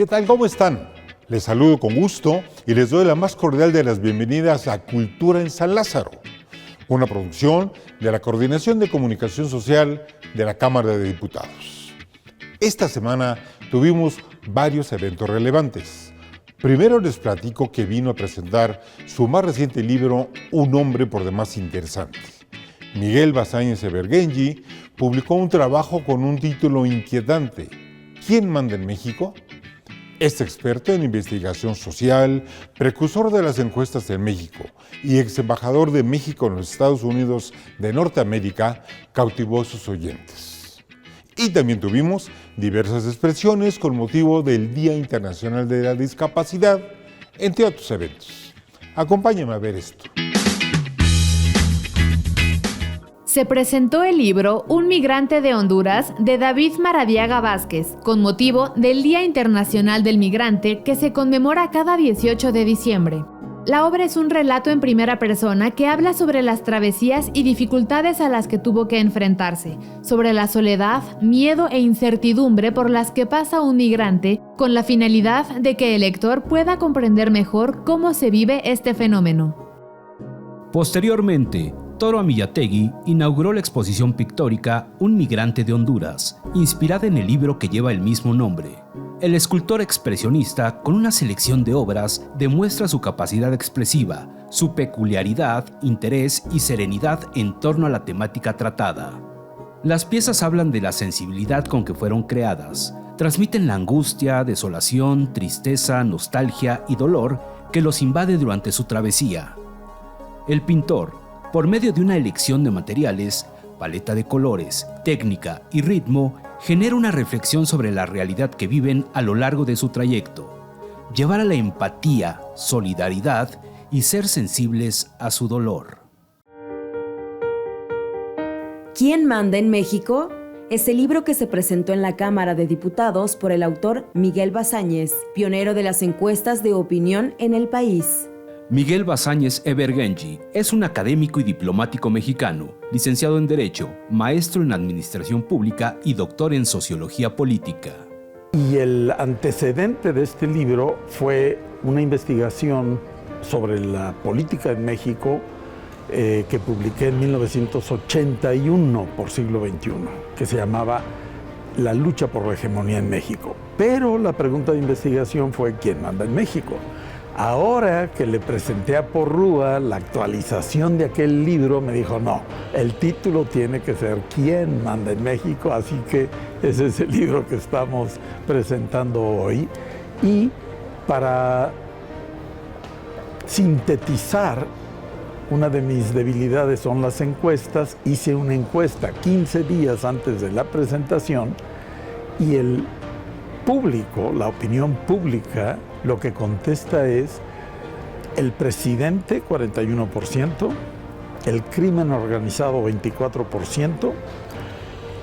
¿Qué tal? ¿Cómo están? Les saludo con gusto y les doy la más cordial de las bienvenidas a Cultura en San Lázaro, una producción de la Coordinación de Comunicación Social de la Cámara de Diputados. Esta semana tuvimos varios eventos relevantes. Primero les platico que vino a presentar su más reciente libro, Un hombre por demás interesante. Miguel Basáñez Ebergenji publicó un trabajo con un título inquietante: ¿Quién manda en México? Este experto en investigación social, precursor de las encuestas en México y ex embajador de México en los Estados Unidos de Norteamérica, cautivó a sus oyentes. Y también tuvimos diversas expresiones con motivo del Día Internacional de la Discapacidad, entre otros eventos. Acompáñame a ver esto. Se presentó el libro Un migrante de Honduras de David Maradiaga Vázquez, con motivo del Día Internacional del Migrante que se conmemora cada 18 de diciembre. La obra es un relato en primera persona que habla sobre las travesías y dificultades a las que tuvo que enfrentarse, sobre la soledad, miedo e incertidumbre por las que pasa un migrante, con la finalidad de que el lector pueda comprender mejor cómo se vive este fenómeno. Posteriormente, Toro Amillategui inauguró la exposición pictórica Un migrante de Honduras, inspirada en el libro que lleva el mismo nombre. El escultor expresionista, con una selección de obras, demuestra su capacidad expresiva, su peculiaridad, interés y serenidad en torno a la temática tratada. Las piezas hablan de la sensibilidad con que fueron creadas, transmiten la angustia, desolación, tristeza, nostalgia y dolor que los invade durante su travesía. El pintor, por medio de una elección de materiales, paleta de colores, técnica y ritmo, genera una reflexión sobre la realidad que viven a lo largo de su trayecto, llevar a la empatía, solidaridad y ser sensibles a su dolor. ¿Quién manda en México? Es el libro que se presentó en la Cámara de Diputados por el autor Miguel Basáñez, pionero de las encuestas de opinión en el país. Miguel Basáñez Ebergenji es un académico y diplomático mexicano, licenciado en Derecho, maestro en Administración Pública y doctor en Sociología Política. Y el antecedente de este libro fue una investigación sobre la política en México que publiqué en 1981 por Siglo XXI, que se llamaba La lucha por la hegemonía en México. Pero la pregunta de investigación fue ¿quién manda en México? Ahora que le presenté a Porrúa la actualización de aquel libro, me dijo, no, el título tiene que ser ¿Quién manda en México? Así que ese es el libro que estamos presentando hoy. Y para sintetizar, una de mis debilidades son las encuestas. Hice una encuesta 15 días antes de la presentación y el público, la opinión pública, lo que contesta es el presidente 41%, el crimen organizado 24%,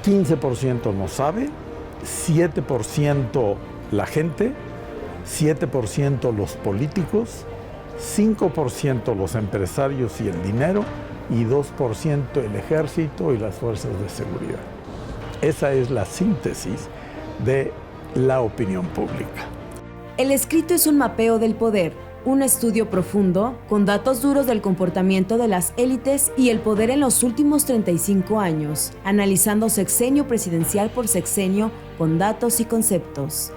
15% no sabe, 7% la gente, 7% los políticos, 5% los empresarios y el dinero y 2% el ejército y las fuerzas de seguridad. Esa es la síntesis de la opinión pública. El escrito es un mapeo del poder, un estudio profundo con datos duros del comportamiento de las élites y el poder en los últimos 35 años, analizando sexenio presidencial por sexenio con datos y conceptos.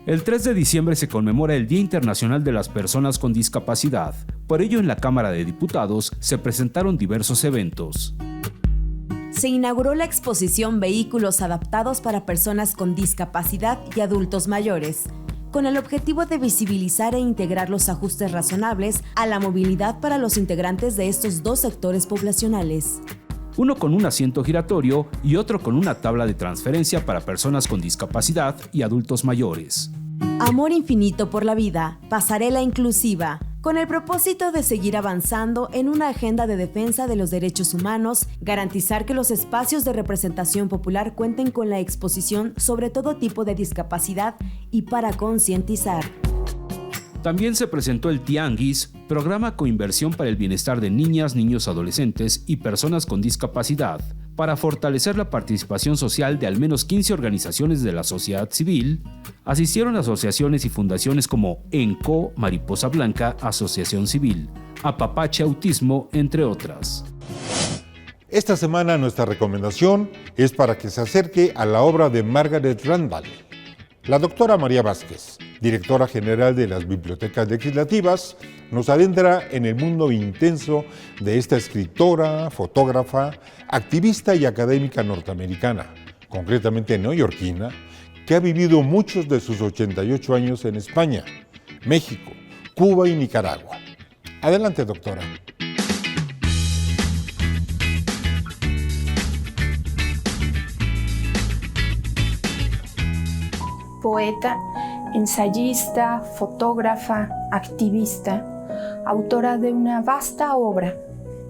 El 3 de diciembre se conmemora el Día Internacional de las Personas con Discapacidad. Por ello, en la Cámara de Diputados se presentaron diversos eventos. Se inauguró la exposición Vehículos adaptados para personas con discapacidad y adultos mayores, con el objetivo de visibilizar e integrar los ajustes razonables a la movilidad para los integrantes de estos dos sectores poblacionales. Uno con un asiento giratorio y otro con una tabla de transferencia para personas con discapacidad y adultos mayores. Amor infinito por la vida, pasarela inclusiva, con el propósito de seguir avanzando en una agenda de defensa de los derechos humanos, garantizar que los espacios de representación popular cuenten con la exposición sobre todo tipo de discapacidad y para concientizar. También se presentó el Tianguis, programa con inversión para el bienestar de niñas, niños, adolescentes y personas con discapacidad, para fortalecer la participación social de al menos 15 organizaciones de la sociedad civil, asistieron asociaciones y fundaciones como ENCO, Mariposa Blanca, Asociación Civil, Apapache Autismo, entre otras. Esta semana nuestra recomendación es para que se acerque a la obra de Margaret Randall. La doctora María Vázquez, directora general de las Bibliotecas Legislativas, nos adentra en el mundo intenso de esta escritora, fotógrafa, activista y académica norteamericana, concretamente neoyorquina, que ha vivido muchos de sus 88 años en España, México, Cuba y Nicaragua. Adelante, doctora. Poeta, ensayista, fotógrafa, activista, autora de una vasta obra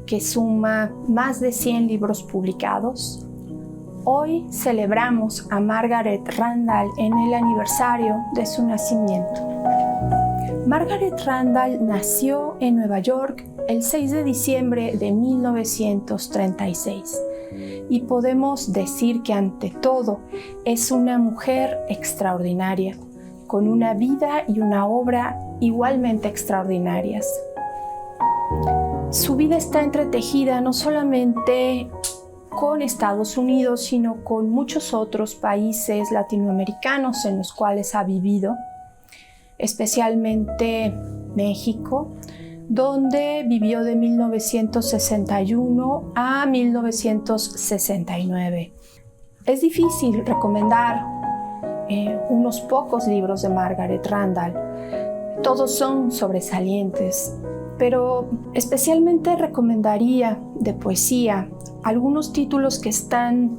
que suma más de 100 libros publicados. Hoy celebramos a Margaret Randall en el aniversario de su nacimiento. Margaret Randall nació en Nueva York el 6 de diciembre de 1936. Y podemos decir que ante todo es una mujer extraordinaria, con una vida y una obra igualmente extraordinarias. Su vida está entretejida no solamente con Estados Unidos, sino con muchos otros países latinoamericanos en los cuales ha vivido, especialmente México, donde vivió de 1961 a 1969. Es difícil recomendar unos pocos libros de Margaret Randall. Todos son sobresalientes, pero especialmente recomendaría de poesía algunos títulos que están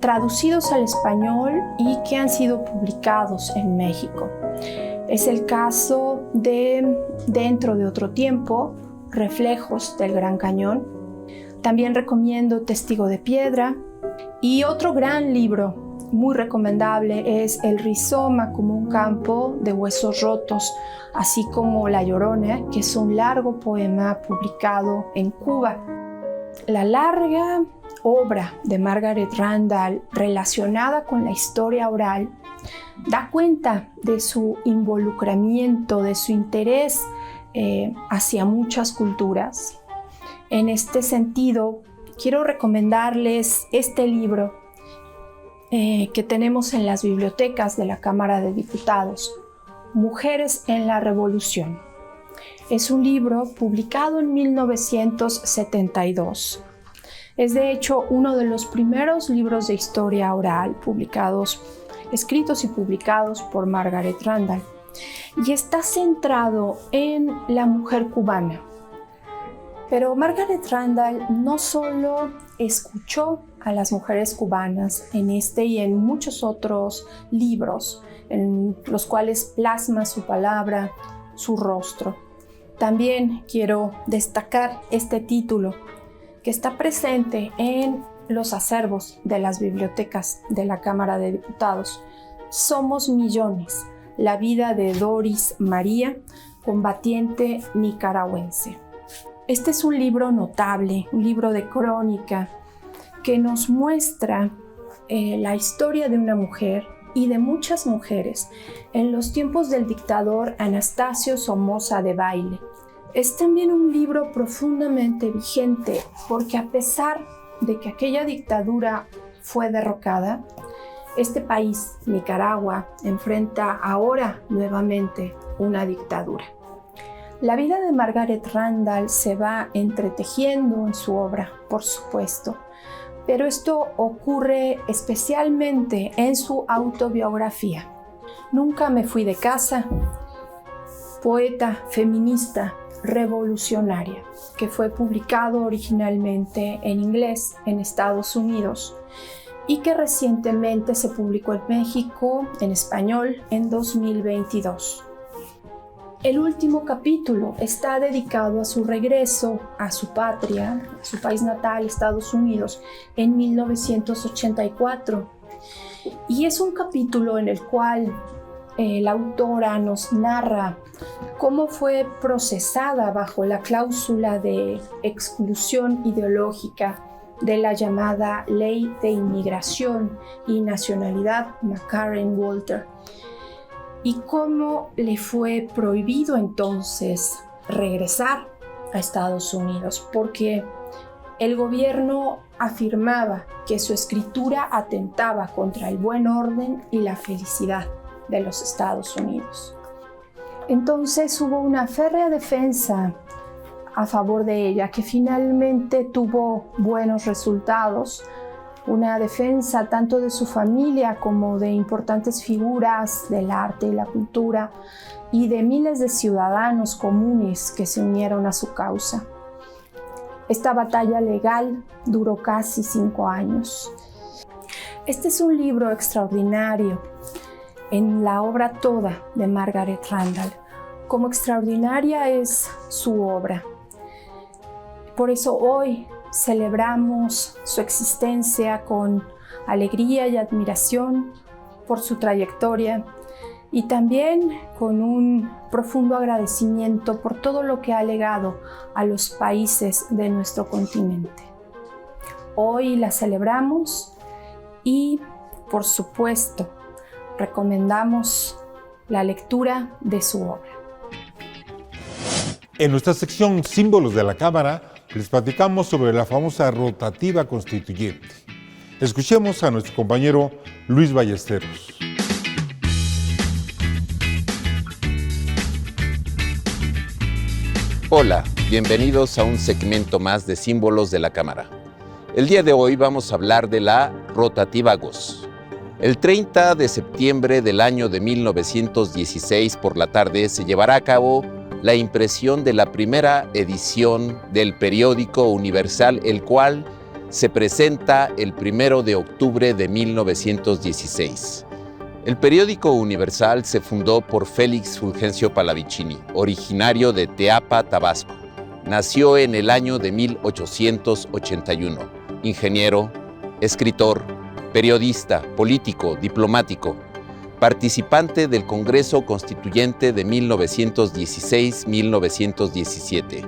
traducidos al español y que han sido publicados en México. Es el caso de Dentro de otro tiempo, Reflejos del Gran Cañón. También recomiendo Testigo de Piedra. Y otro gran libro muy recomendable es El rizoma como un campo de huesos rotos, así como La Llorona, que es un largo poema publicado en Cuba. La larga obra de Margaret Randall relacionada con la historia oral da cuenta de su involucramiento, de su interés hacia muchas culturas. En este sentido, quiero recomendarles este libro que tenemos en las bibliotecas de la Cámara de Diputados, Mujeres en la Revolución. Es un libro publicado en 1972. Es de hecho uno de los primeros libros de historia oral escritos y publicados por Margaret Randall, y está centrado en la mujer cubana. Pero Margaret Randall no solo escuchó a las mujeres cubanas en este y en muchos otros libros, en los cuales plasma su palabra, su rostro. También quiero destacar este título que está presente en los acervos de las bibliotecas de la Cámara de Diputados. Somos millones, la vida de Doris María, combatiente nicaragüense. Este es un libro notable, un libro de crónica que nos muestra la historia de una mujer y de muchas mujeres en los tiempos del dictador Anastasio Somoza Debayle. Es también un libro profundamente vigente porque a pesar de que aquella dictadura fue derrocada, este país, Nicaragua, enfrenta ahora nuevamente una dictadura. La vida de Margaret Randall se va entretejiendo en su obra, por supuesto, pero esto ocurre especialmente en su autobiografía. Nunca me fui de casa, poeta feminista revolucionaria, que fue publicado originalmente en inglés en Estados Unidos y que recientemente se publicó en México en español en 2022. El último capítulo está dedicado a su regreso a su patria, a su país natal, Estados Unidos, en 1984. Y es un capítulo en el cual la autora nos narra cómo fue procesada bajo la cláusula de exclusión ideológica de la llamada Ley de Inmigración y Nacionalidad McCarran-Walter, y cómo le fue prohibido entonces regresar a Estados Unidos, porque el gobierno afirmaba que su escritura atentaba contra el buen orden y la felicidad de los Estados Unidos. Entonces hubo una férrea defensa a favor de ella, que finalmente tuvo buenos resultados. Una defensa tanto de su familia como de importantes figuras del arte y la cultura y de miles de ciudadanos comunes que se unieron a su causa. Esta batalla legal duró casi 5 años. Este es un libro extraordinario en la obra toda de Margaret Randall. Como extraordinaria es su obra. Por eso hoy celebramos su existencia con alegría y admiración por su trayectoria y también con un profundo agradecimiento por todo lo que ha legado a los países de nuestro continente. Hoy la celebramos y, por supuesto, recomendamos la lectura de su obra. En nuestra sección Símbolos de la Cámara, les platicamos sobre la famosa rotativa constituyente. Escuchemos a nuestro compañero Luis Ballesteros. Hola, bienvenidos a un segmento más de Símbolos de la Cámara. El día de hoy vamos a hablar de la rotativa GOS. El 30 de septiembre del año de 1916 por la tarde se llevará a cabo la impresión de la primera edición del periódico Universal, el cual se presenta el 1 de octubre de 1916. El periódico Universal se fundó por Félix Fulgencio Pallavicini, originario de Teapa, Tabasco. Nació en el año de 1881. Ingeniero, escritor, periodista, político, diplomático, participante del Congreso Constituyente de 1916-1917.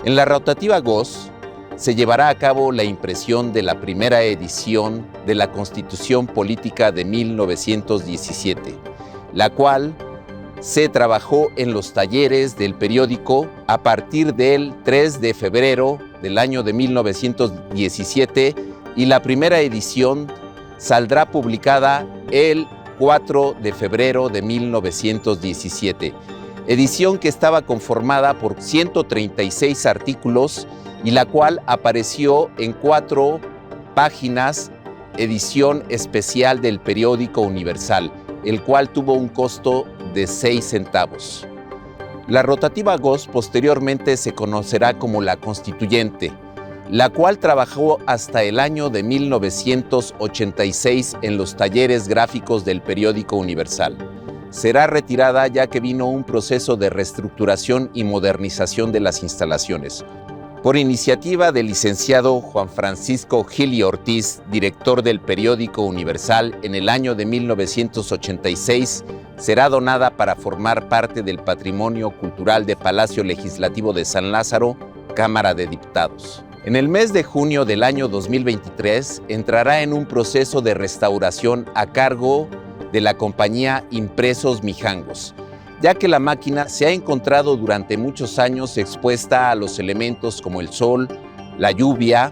En la rotativa GOS se llevará a cabo la impresión de la primera edición de la Constitución Política de 1917, la cual se trabajó en los talleres del periódico a partir del 3 de febrero del año de 1917 y la primera edición saldrá publicada el 4 de febrero de 1917, edición que estaba conformada por 136 artículos y la cual apareció en 4 páginas, edición especial del periódico Universal, el cual tuvo un costo de 6 centavos. La rotativa GOS posteriormente se conocerá como la Constituyente, la cual trabajó hasta el año de 1986 en los talleres gráficos del periódico Universal. Será retirada ya que vino un proceso de reestructuración y modernización de las instalaciones. Por iniciativa del licenciado Juan Francisco Gili Ortiz, director del periódico Universal, en el año de 1986, será donada para formar parte del patrimonio cultural de Palacio Legislativo de San Lázaro, Cámara de Diputados. En el mes de junio del año 2023 entrará en un proceso de restauración a cargo de la compañía Impresos Mijangos, ya que la máquina se ha encontrado durante muchos años expuesta a los elementos como el sol, la lluvia,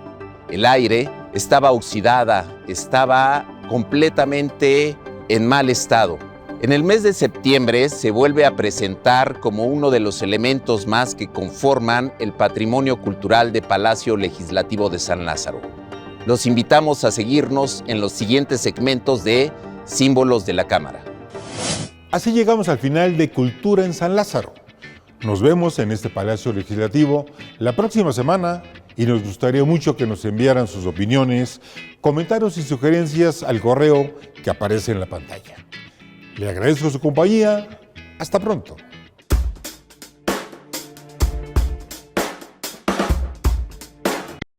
el aire, estaba oxidada, estaba completamente en mal estado. En el mes de septiembre se vuelve a presentar como uno de los elementos más que conforman el patrimonio cultural de Palacio Legislativo de San Lázaro. Los invitamos a seguirnos en los siguientes segmentos de Símbolos de la Cámara. Así llegamos al final de Cultura en San Lázaro. Nos vemos en este Palacio Legislativo la próxima semana y nos gustaría mucho que nos enviaran sus opiniones, comentarios y sugerencias al correo que aparece en la pantalla. Le agradezco su compañía. Hasta pronto.